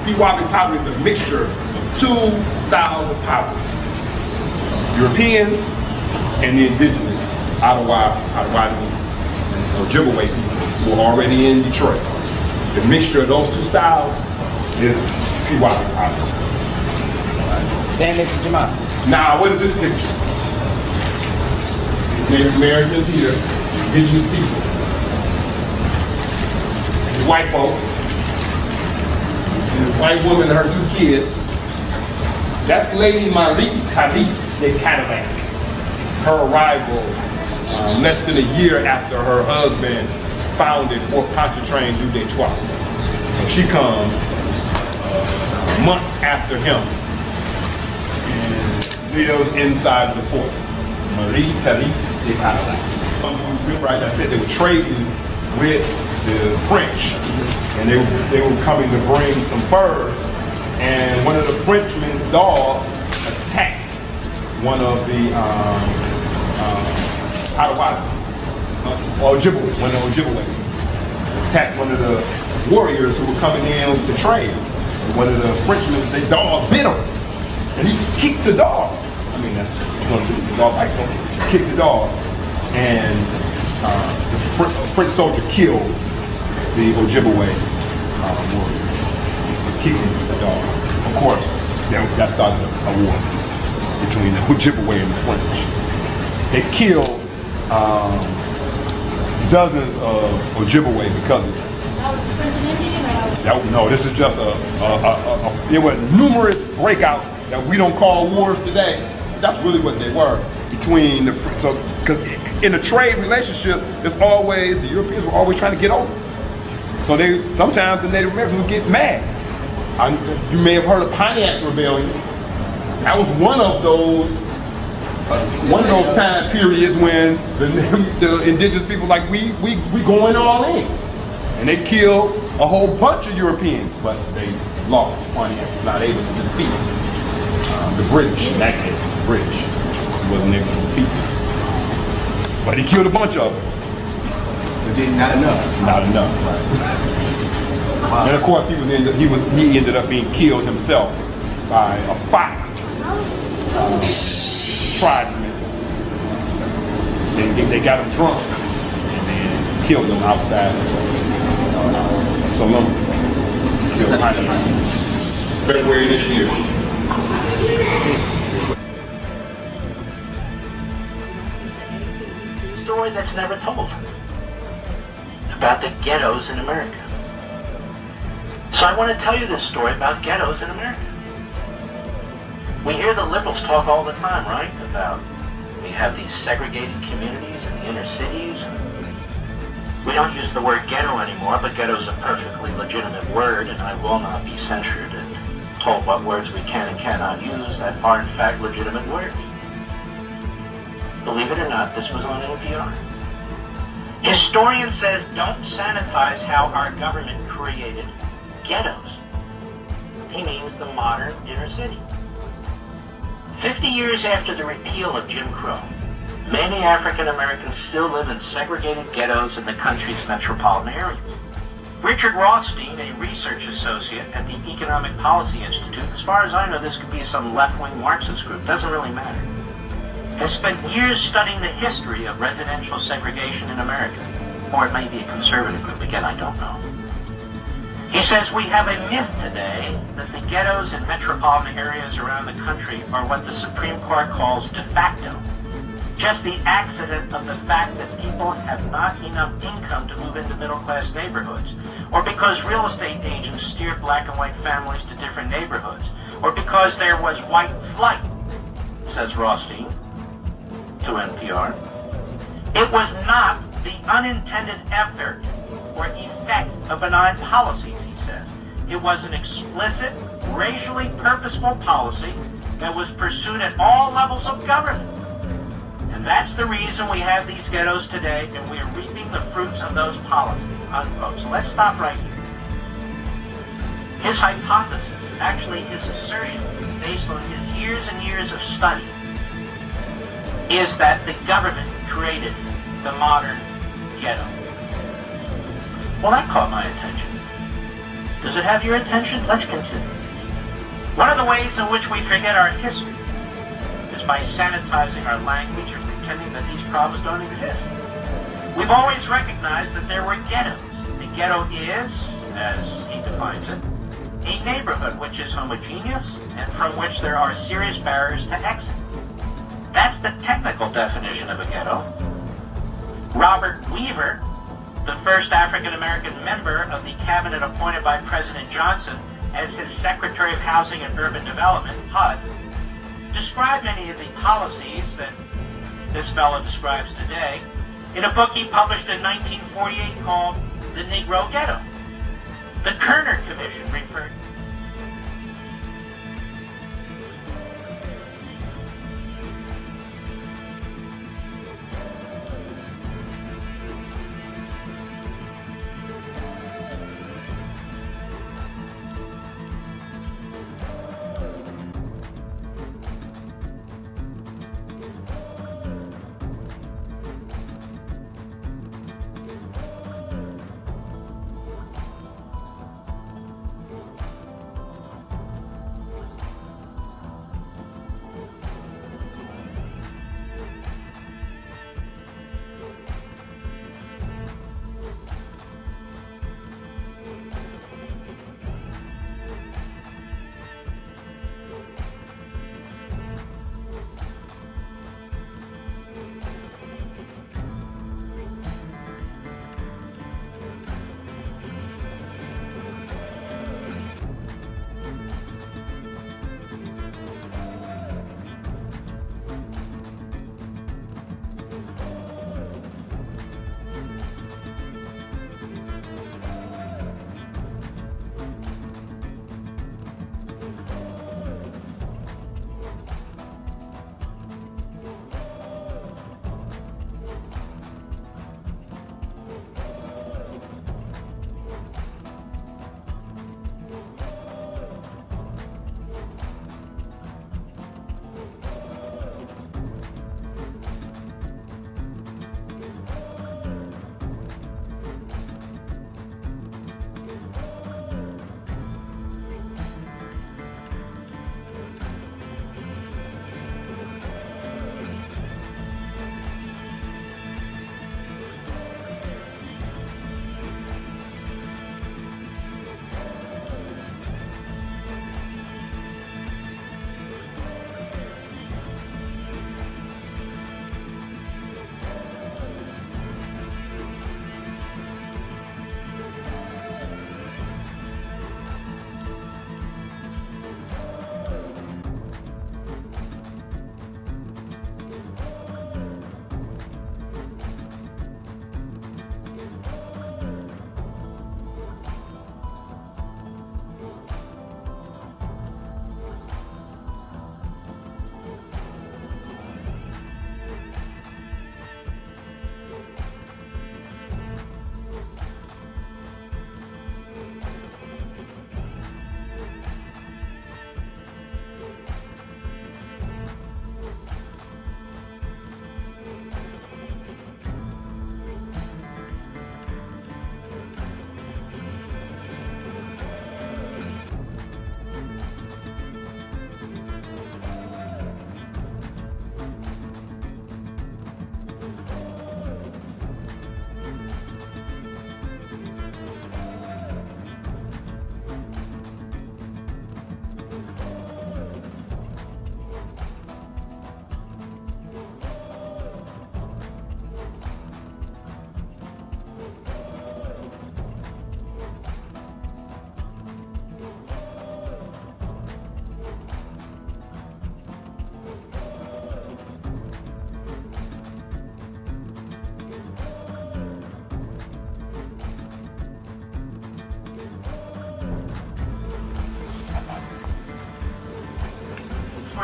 Pewabi poverty is a mixture of two styles of poverty. Europeans and the indigenous Ottawa and Ojibwe people who are already in Detroit. The mixture of those two styles is Pewabi poverty. Stand next to Jamal. Now, what is this picture? Native Americans here, indigenous people. White folks. This white woman and her two kids. That's Lady Marie Calice de Cadillac. Her arrival less than a year after her husband founded Fort Pontchartrain du Detroit. So she comes months after him and lives inside the fort. Marie Calice de Cadillac. Remember, as I said, they were trading with the French, and they were coming to bring some furs, and one of the Frenchmen's dogs attacked one of the Ojibwe, attacked one of the warriors who were coming in to trade. And one of the Frenchmen, their dog bit him, and he kicked the dog. I mean, that's what the dog like, kick the dog, and the French soldier killed the Ojibwe warrior for kicking the dog. Of course, that started a war between the Ojibwe and the French. They killed dozens of Ojibwe because of this. No, this is just there were numerous breakouts that we don't call wars today. That's really what they were between the, so, because in a trade relationship, it's always, the Europeans were always trying to get over. So sometimes the Native Americans would get mad. You may have heard of Pontiac's Rebellion. That was one of those time periods when the indigenous people like we going all in, and they killed a whole bunch of Europeans, but they lost. Pontiac was not able to defeat the British. In that case, the British, he wasn't able to defeat them, but he killed a bunch of them. But then not enough. Not enough, right? Wow. And of course, he ended up being killed himself by a Fox tribesman. They got him drunk and then killed him outside a saloon. February this year. Story that's never told about the ghettos in America. So I want to tell you this story about ghettos in America. We hear the liberals talk all the time, right? About we have these segregated communities in the inner cities. We don't use the word ghetto anymore, but ghetto is a perfectly legitimate word, and I will not be censured and told what words we can and cannot use that are in fact legitimate words. Believe it or not, this was on NPR. Historian says don't sanitize how our government created ghettos. He means the modern inner city. 50 years after the repeal of Jim Crow, many African Americans still live in segregated ghettos in the country's metropolitan areas. Richard Rothstein, a research associate at the Economic Policy Institute, as far as I know this could be some left-wing Marxist group, doesn't really matter, has spent years studying the history of residential segregation in America. Or it may be a conservative group, again, I don't know. He says we have a myth today that the ghettos in metropolitan areas around the country are what the Supreme Court calls de facto. Just the accident of the fact that people have not enough income to move into middle-class neighborhoods, or because real estate agents steered black and white families to different neighborhoods, or because there was white flight, says Rothstein to NPR. It was not the unintended effort or effect of benign policies, he says. It was an explicit, racially purposeful policy that was pursued at all levels of government. And that's the reason we have these ghettos today, and we are reaping the fruits of those policies, unquote. So let's stop right here. His hypothesis, actually his assertion, based on his years and years of study, is that the government created the modern ghetto. Well, that caught my attention. Does it have your attention? Let's continue. One of the ways in which we forget our history is by sanitizing our language and pretending that these problems don't exist. We've always recognized that there were ghettos. The ghetto is, as he defines it, a neighborhood which is homogeneous and from which there are serious barriers to exit. That's the technical definition of a ghetto. Robert Weaver, the first African-American member of the cabinet appointed by President Johnson as his Secretary of Housing and Urban Development, HUD, described many of the policies that this fellow describes today in a book he published in 1948 called The Negro Ghetto. The Kerner Commission referred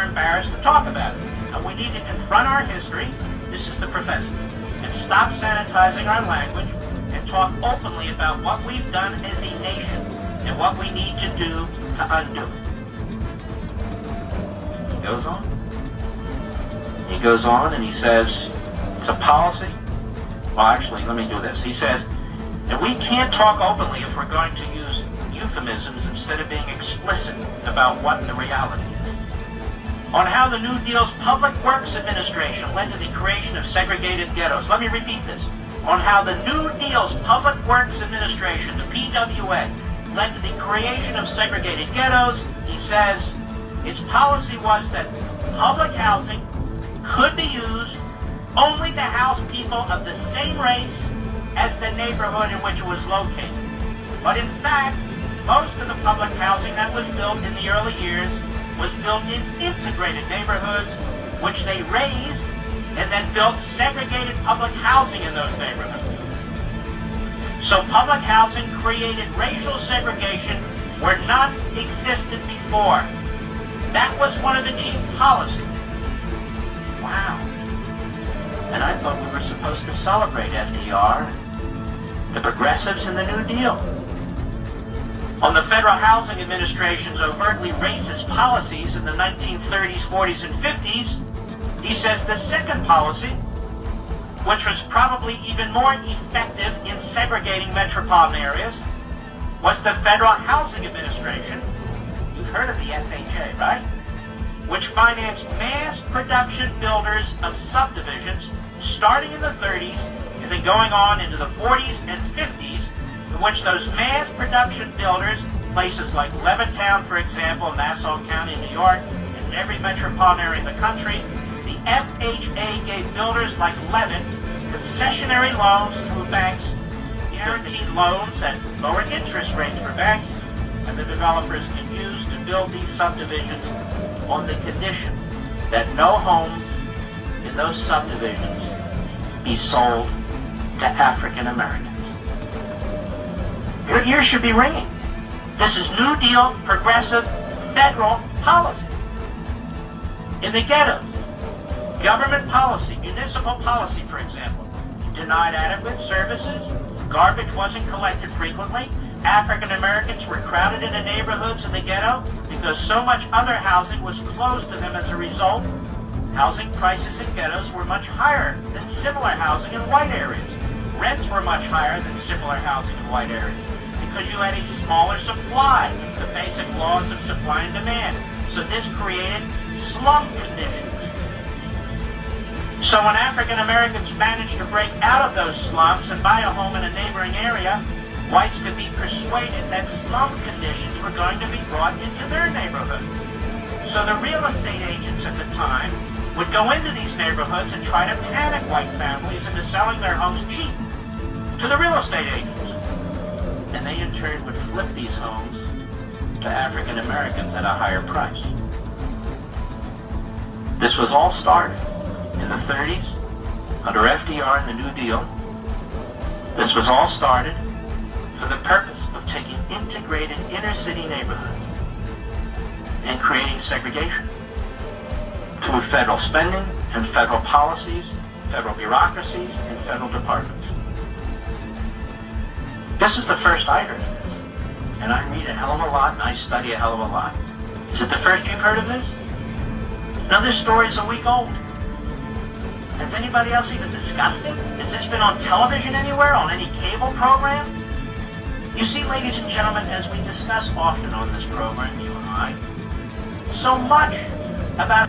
we're embarrassed to talk about it. And we need to confront our history, this is the professor, and stop sanitizing our language and talk openly about what we've done as a nation and what we need to do to undo it. He goes on. He goes on and he says, it's a policy. Well, actually, let me do this. He says, and we can't talk openly if we're going to use euphemisms instead of being explicit about what the reality is. On how the New Deal's Public Works Administration led to the creation of segregated ghettos. Let me repeat this. On how the New Deal's Public Works Administration, the PWA, led to the creation of segregated ghettos, he says, its policy was that public housing could be used only to house people of the same race as the neighborhood in which it was located. But in fact, most of the public housing that was built in the early years was built in integrated neighborhoods, which they raised and then built segregated public housing in those neighborhoods. So public housing created racial segregation where none existed before. That was one of the chief policies. Wow. And I thought we were supposed to celebrate FDR, the progressives, and the New Deal. On the Federal Housing Administration's overtly racist policies in the 1930s, 40s, and 50s, he says the second policy, which was probably even more effective in segregating metropolitan areas, was the Federal Housing Administration. You've heard of the FHA, right? Which financed mass production builders of subdivisions starting in the 30s and then going on into the 40s and 50s, in which those mass production builders, places like Levittown, for example, Nassau County, New York, and in every metropolitan area in the country, the FHA gave builders like Levitt concessionary loans through banks, guaranteed loans at lower interest rates for banks, and the developers can use to build these subdivisions on the condition that no homes in those subdivisions be sold to African Americans. Your ears should be ringing. This is New Deal, progressive, federal policy. In the ghettos, government policy, municipal policy, for example, denied adequate services, garbage wasn't collected frequently, African Americans were crowded into neighborhoods in the ghetto because so much other housing was closed to them as a result. Housing prices in ghettos were much higher than similar housing in white areas. Rents were much higher than similar housing in white areas because you had a smaller supply. It's the basic laws of supply and demand. So this created slum conditions. So when African Americans managed to break out of those slums and buy a home in a neighboring area, whites could be persuaded that slum conditions were going to be brought into their neighborhood. So the real estate agents at the time would go into these neighborhoods and try to panic white families into selling their homes cheap to the real estate agents. And they in turn would flip these homes to African Americans at a higher price. This was all started in the 30s under FDR and the New Deal. This was all started for the purpose of taking integrated inner city neighborhoods and creating segregation through federal spending and federal policies, federal bureaucracies, and federal departments. This is the first I heard of this, and I read a hell of a lot and I study a hell of a lot. Is it the first you've heard of this? No, this story is a week old. Has anybody else even discussed it? Has this been on television anywhere, on any cable program? You see, ladies and gentlemen, as we discuss often on this program, you and I, so much about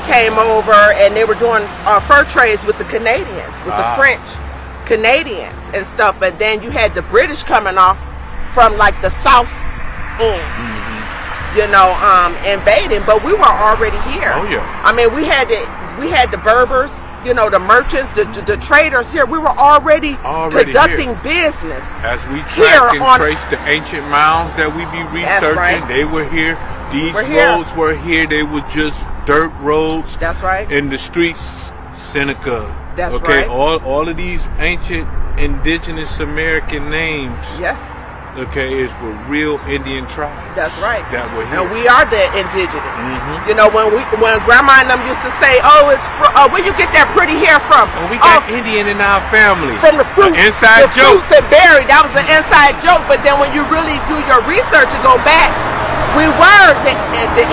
came over and they were doing fur trades with the Canadians, with the French Canadians and stuff. But then you had the British coming off from like the south end, you know, invading. But we were already here. Oh yeah. I mean, we had the Berbers, you know, the merchants, the traders here. We were already conducting business. As we track and trace the ancient mounds that we be researching, they were here. These roads were here. They were just dirt roads. That's right. In the streets, Seneca. That's right. All of these ancient indigenous American names. Yes. Okay, is for real Indian tribes. That's right. That were here. And we are the indigenous. You know, when Grandma and them used to say, "Oh, it's where you get that pretty hair from?" Oh, we got Indian in our family. From the fruit, inside joke. Fruits and berry. That was an inside joke. But then when you really do your research and go back, we were the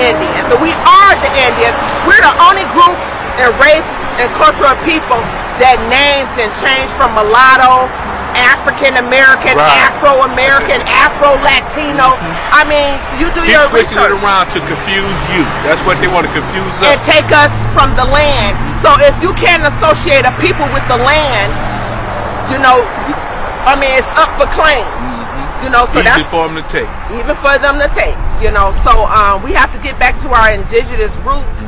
Indians. So we are the Indians. We're the only group and race and culture of people that names and changed from mulatto, African American, Afro American, Afro Latino. I mean, you do your research. Keep switching it around to confuse you. That's what they want to confuse us. And take us from the land. So if you can't associate a people with the land, you know, I mean, it's up for claims. You know, so easy for them to take. Even for them to take. You know, so we have to get back to our indigenous roots.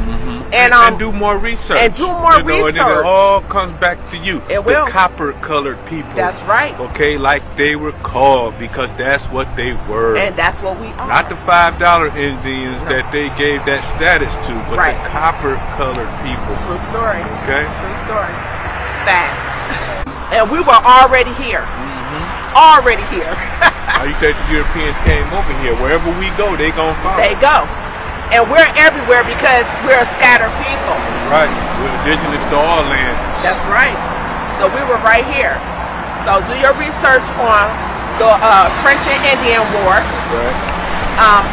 And do more research. And do more research. And it all comes back to you. It will. The copper-colored people. That's right. Okay, like they were called because that's what they were. And that's what we are. Not the $5 Indians that they gave that status to, but the copper-colored people. True story. Okay? True story. Facts. And we were already here. Already here. How you think the Europeans came over here? Wherever we go, they gonna follow. They go. And we're everywhere because we're a scattered people. Right. We're indigenous to all lands. That's right. So we were right here. So do your research on the French and Indian War. That's right.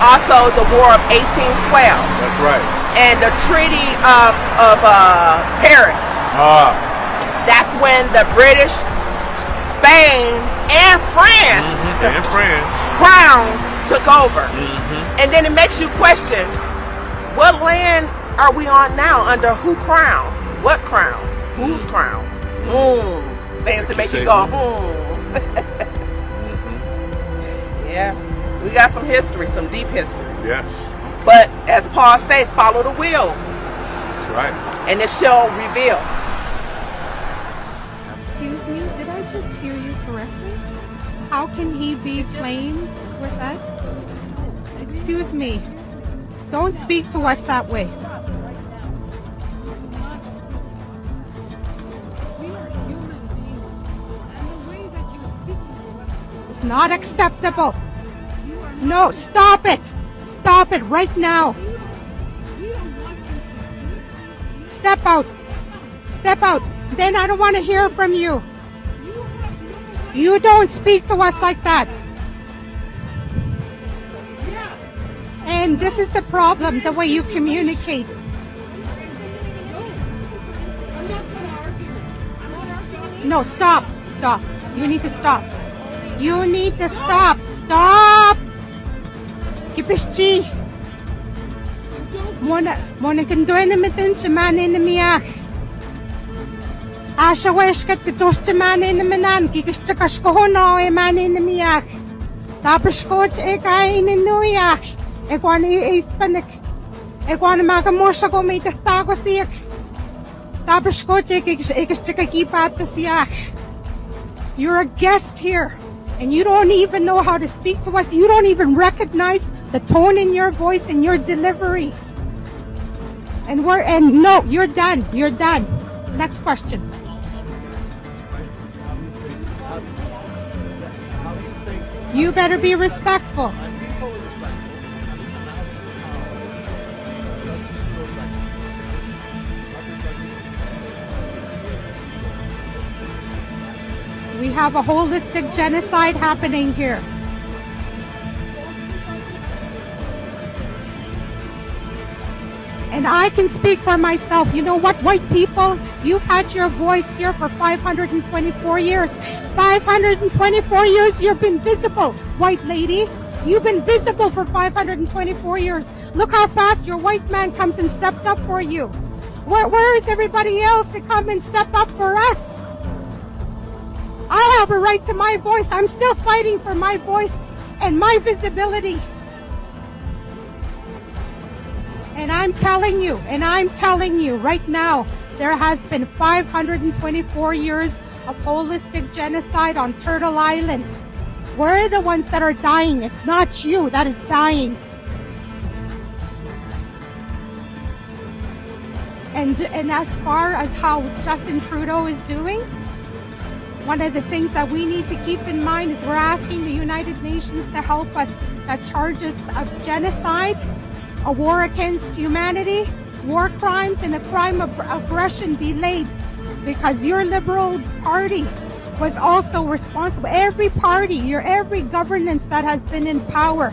Also the War of 1812. That's right. And the Treaty of Paris. That's when the British, Spain, and France, crowns took over. And then it makes you question, what land are we on now? Under who crown? What crown? Whose crown? Things to make you go, Yeah, we got some history, some deep history. Yes. But as Paul said, follow the wheels. That's right. And it shall reveal. Excuse me, did I just hear you correctly? How can he be playing with that? Excuse me. Don't speak to us that way. It's not acceptable. No, stop it. Stop it right now. Step out. Step out. Then I don't want to hear from you. You don't speak to us like that. And this is the problem, the way you communicate. No, stop. Stop. You need to stop. You need to stop. Stop. Kipishchi. Mona kandoina mitin chamane na miyak. Asha weshkat katos chamane na minan. Kikishchakashkohono e mane na miyak. Tapashkoch e kain nuyak. Ekwan ispanik. Ekwan magamosha go may tago siyak. Tapashkoch e kikishchakakipat siyak. You're a guest here. And you don't even know how to speak to us. You don't even recognize the tone in your voice and your delivery. And no, you're done. You're done. Next question. You better be respectful. We have a holistic genocide happening here. And I can speak for myself. You know what, white people, you've had your voice here for 524 years. 524 years you've been visible, white lady. You've been visible for 524 years. Look how fast your white man comes and steps up for you. Where is everybody else to come and step up for us? I have a right to my voice. I'm still fighting for my voice and my visibility. And I'm telling you right now, there has been 524 years of holistic genocide on Turtle Island. We're the ones that are dying. It's not you that is dying. And as far as how Justin Trudeau is doing, one of the things that we need to keep in mind is we're asking the United Nations to help us, that charges of genocide, a war against humanity, war crimes, and a crime of aggression be laid, because your Liberal Party was also responsible. Every party, every governance that has been in power,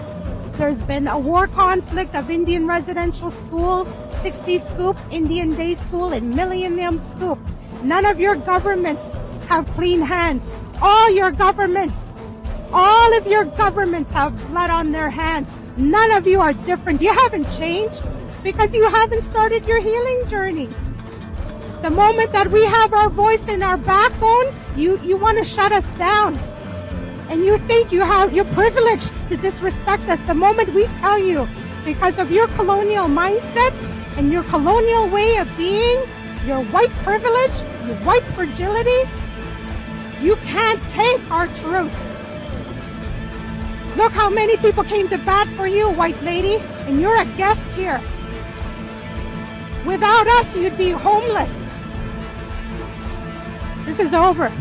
there's been a war conflict of Indian residential school, 60 Scoop, Indian Day School, and Millennium Scoop. None of your governments have clean hands. All of your governments have blood on their hands. None of you are different. You haven't changed because you haven't started your healing journeys. The moment that we have our voice and our backbone, you want to shut us down. And you think you're privileged to disrespect us. The moment we tell you, because of your colonial mindset and your colonial way of being, your white privilege, your white fragility, you can't take our truth. Look how many people came to bat for you, white lady, and you're a guest here. Without us, you'd be homeless. This is over.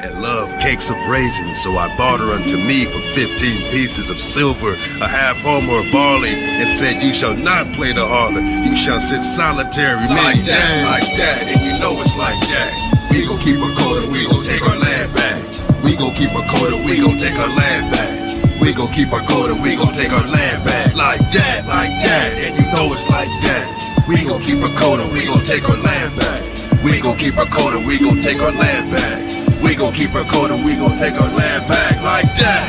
And love cakes of raisins, so I bought her unto me for 15 pieces of silver, a half homer of barley, and said, you shall not play the harlot, you shall sit solitary. Like that, and you know it's like that. We gon' keep her cold and we gon' take our land back. We gon' keep her cold and we gon' take our land back. We gon' keep her cold and we gon' take our land back. Like that, and you know it's like that. We gon' keep her cold and we gon' take our land back. We gon' keep her cold and we gon' take our land back. We gon' keep her cold and we gon' take our land back like that.